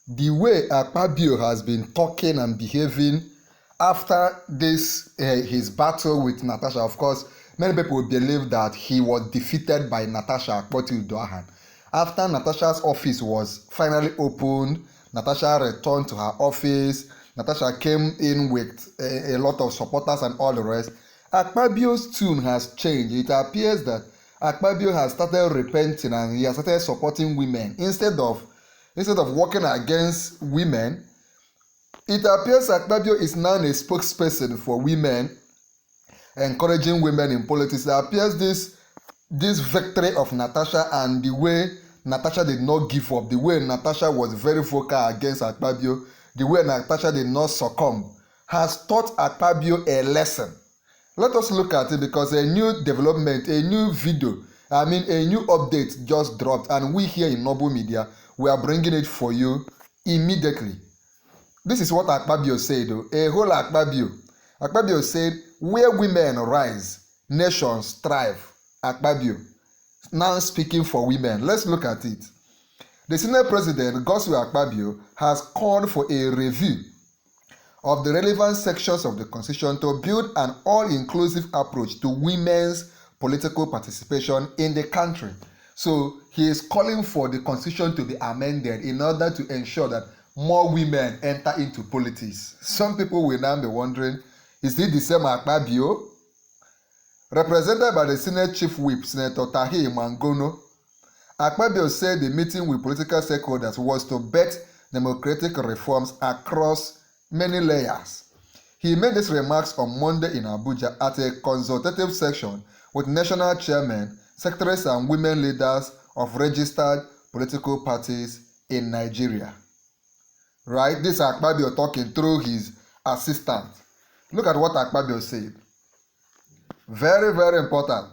the way Akpabio has been talking and behaving after this his battle with Natasha. Of course, many people believe that he was defeated by Natasha Akpoti. After Natasha's office was finally opened, Natasha returned to her office. Natasha came in with a lot of supporters and all the rest. Akpabio's tune has changed. It appears that Akpabio has started repenting and he has started supporting women instead of working against women. It appears Akpabio is now a spokesperson for women, encouraging women in politics. It appears this victory of Natasha and the way Natasha did not give up, the way Natasha was very vocal against Akpabio, the way Natasha did not succumb, has taught Akpabio a lesson. Let us look at it because a new development, a new video, a new update just dropped, and we here in Noble Media, we are bringing it for you immediately. This is what Akpabio said, a whole Akpabio. Akpabio said, where women rise, nations thrive. Akpabio, now speaking for women. Let's look at it. The Senate President Godswill Akpabio has called for a review of the relevant sections of the Constitution to build an all-inclusive approach to women's political participation in the country. So he is calling for the Constitution to be amended in order to ensure that more women enter into politics. Some people will now be wondering, is it the same Akpabio? Represented by the Senate Chief Whip, Senator Natasha Akpoti, Akpabio said the meeting with political stakeholders was to bet democratic reforms across many layers. He made these remarks on Monday in Abuja at a consultative session with national chairmen, secretaries and women leaders of registered political parties in Nigeria. Right? This Akpabio talking through his assistant. Look at what Akpabio said. Very, very important.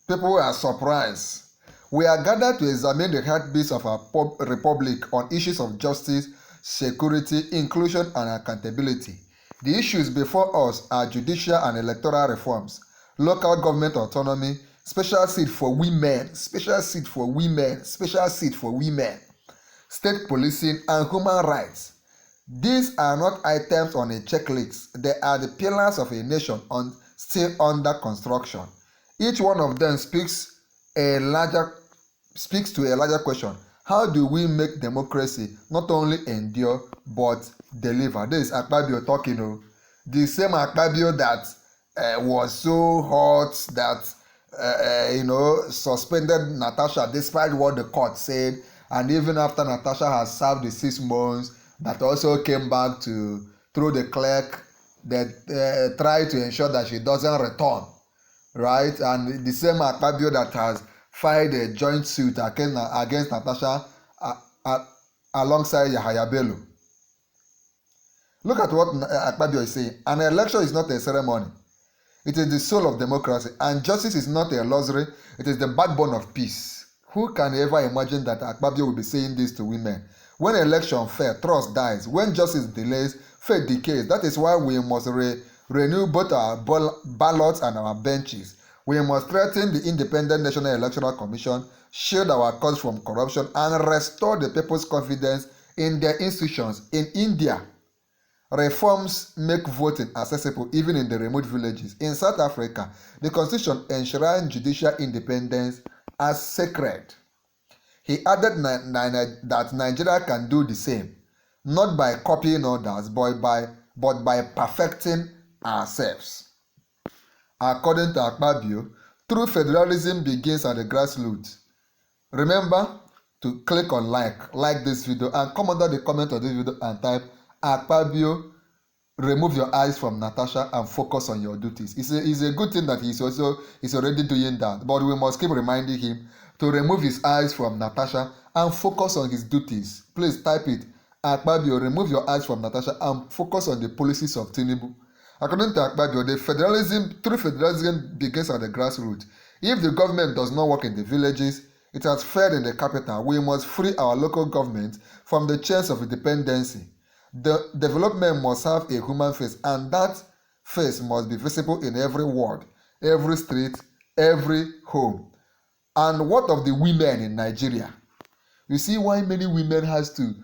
People are surprised. We are gathered to examine the heartbeats of our republic on issues of justice, security, inclusion, and accountability. The issues before us are judicial and electoral reforms, local government autonomy, special seat for women, special seat for women, special seat for women, state policing, and human rights. These are not items on a checklist. They are the pillars of a nation still under construction. Each one of them speaks to a larger question. How do we make democracy not only endure but deliver? This is Akpabio talking. The same Akpabio that was so hot that suspended Natasha despite what the court said, and even after Natasha has served the 6 months, that also came back to through the clerk that try to ensure that she doesn't return, right? And the same Akpabio that has filed a joint suit against Natasha alongside Yahaya Bello. Look at what Akpabio is saying. An election is not a ceremony. It is the soul of democracy, and justice is not a luxury. It is the backbone of peace. Who can ever imagine that Akpabio will be saying this to women? When election fails, trust dies. When justice delays, faith decays. That is why we must renew both our ballots and our benches. We must strengthen the Independent National Electoral Commission, shield our cause from corruption, and restore the people's confidence in their institutions. In India, reforms make voting accessible even in the remote villages. In South Africa, the Constitution enshrines judicial independence as sacred. He added that Nigeria can do the same, not by copying others, but by perfecting ourselves. According to Akpabio, true federalism begins at the grassroots. Remember to click on like this video, and come under the comment of this video and type Akpabio, remove your eyes from Natasha and focus on your duties. It's a good thing that he's already doing that, but we must keep reminding him to remove his eyes from Natasha and focus on his duties. Please type it. Akpabio, remove your eyes from Natasha and focus on the policies of Tinubu. According to Akpabio, true federalism begins at the grassroots. If the government does not work in the villages, it has failed in the capital. We must free our local government from the chains of dependency. The development must have a human face, and that face must be visible in every ward, every street, every home. And what of the women in Nigeria? You see why many women has to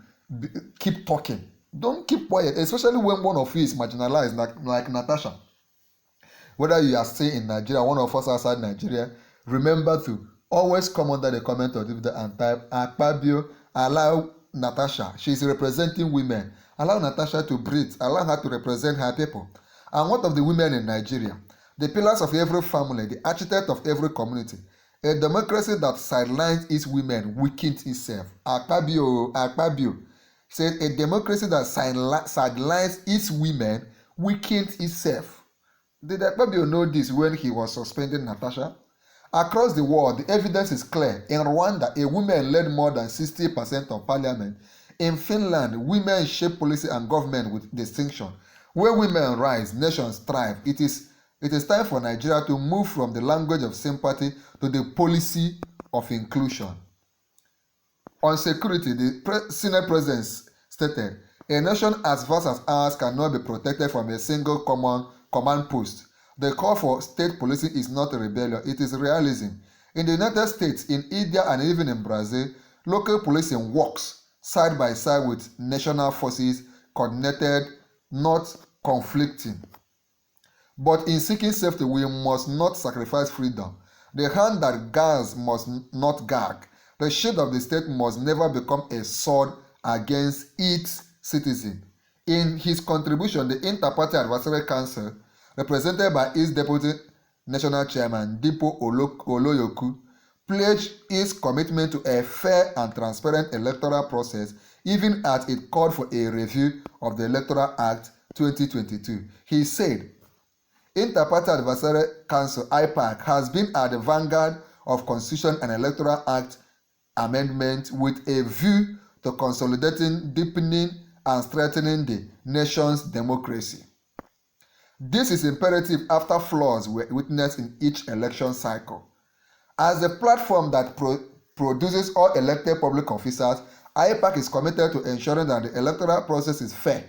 keep talking. Don't keep quiet, especially when one of you is marginalized, like Natasha. Whether you are staying in Nigeria, one of us outside Nigeria, remember to always come under the comment of the video and type Akpabio, allow Natasha. She is representing women. Allow Natasha to breathe. Allow her to represent her people. And what of the women in Nigeria? The pillars of every family, the architect of every community. A democracy that sidelines its women weakens itself. Akpabio said a democracy that sidelines its women weakens itself. Did Akpabio know this when he was suspending Natasha? Across the world, the evidence is clear. In Rwanda, a woman led more than 60% of parliament. In Finland, women shape policy and government with distinction. Where women rise, nations thrive. It is time for Nigeria to move from the language of sympathy to the policy of inclusion. On security, the Senate President stated, a nation as vast as ours cannot be protected from a single command post. The call for state policing is not a rebellion, it is realism. In the United States, in India, and even in Brazil, local policing works side by side with national forces, coordinated, not conflicting. But in seeking safety, we must not sacrifice freedom. The hand that guards must not gag. The shield of the state must never become a sword against its citizen. In his contribution, the Inter-Party Advisory Council, represented by its Deputy National Chairman, Dipo Oloyoku, pledged its commitment to a fair and transparent electoral process, even as it called for a review of the Electoral Act 2022. He said, Inter-Party Advisory Council (IPAC) has been at the vanguard of Constitution and Electoral Act amendment with a view to consolidating, deepening, and strengthening the nation's democracy. This is imperative after flaws were witnessed in each election cycle. As a platform that produces all elected public officers, IPAC is committed to ensuring that the electoral process is fair,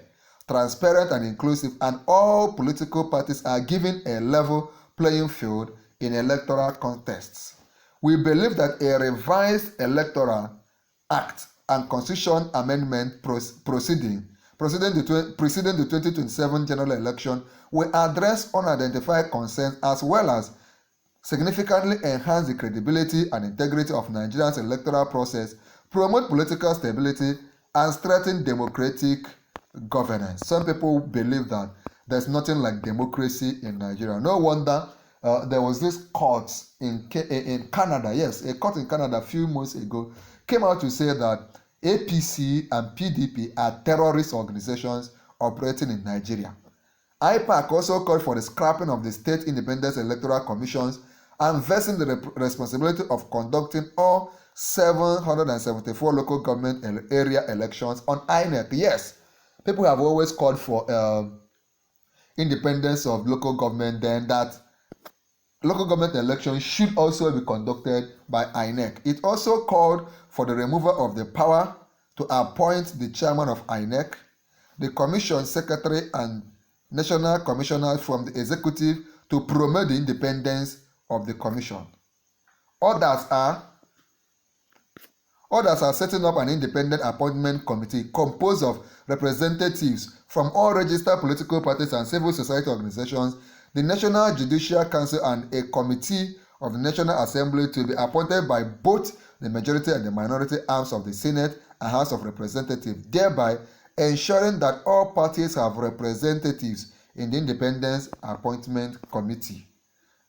transparent, and inclusive, and all political parties are given a level playing field in electoral contests. We believe that a revised Electoral Act and Constitution amendment preceding the 2027 general election will address unidentified concerns as well as significantly enhance the credibility and integrity of Nigeria's electoral process, promote political stability, and strengthen democratic governance. Some people believe that there's nothing like democracy in Nigeria. No wonder there was this court in Canada, yes, a court in Canada a few months ago came out to say that APC and PDP are terrorist organizations operating in Nigeria. IPAC also called for the scrapping of the State Independent Electoral Commissions and vesting the responsibility of conducting all 774 local government area elections on INEC. Yes, people have always called for independence of local government, then that local government elections should also be conducted by INEC. It also called for the removal of the power to appoint the chairman of INEC, the commission secretary, and national commissioners from the executive to promote the independence of the commission. Others are setting up an independent appointment committee composed of representatives from all registered political parties and civil society organizations, the National Judicial Council, and a committee of the National Assembly to be appointed by both the majority and the minority arms of the Senate and House of Representatives, thereby ensuring that all parties have representatives in the Independence Appointment Committee.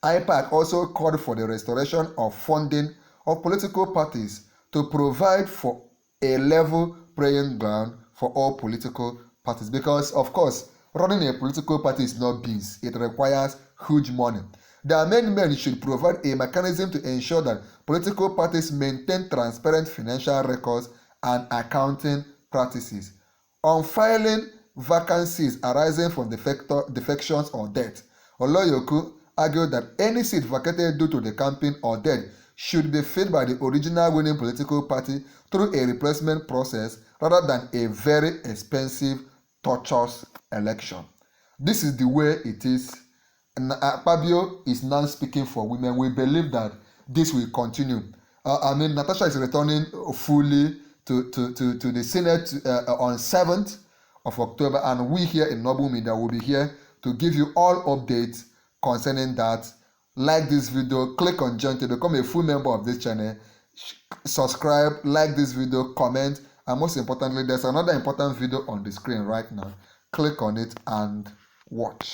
IPAC also called for the restoration of funding of political parties to provide for a level playing ground for all political parties, because, of course, running a political party is not beans. It requires huge money. The amendment should provide a mechanism to ensure that political parties maintain transparent financial records and accounting practices. On filing vacancies arising from defections or death, Oloyoku argued that any seat vacated due to the campaign or death should be filled by the original winning political party through a replacement process rather than a very expensive, tortuous election. This is the way it is. And Akpabio is now speaking for women. We believe that this will continue. Natasha is returning fully to the Senate on 7th of October, and we here in Noble Media will be here to give you all updates concerning that. Like this video, click on join to become a full member of this channel, subscribe, like this video, comment, and most importantly, there's another important video on the screen right now. Click on it and watch.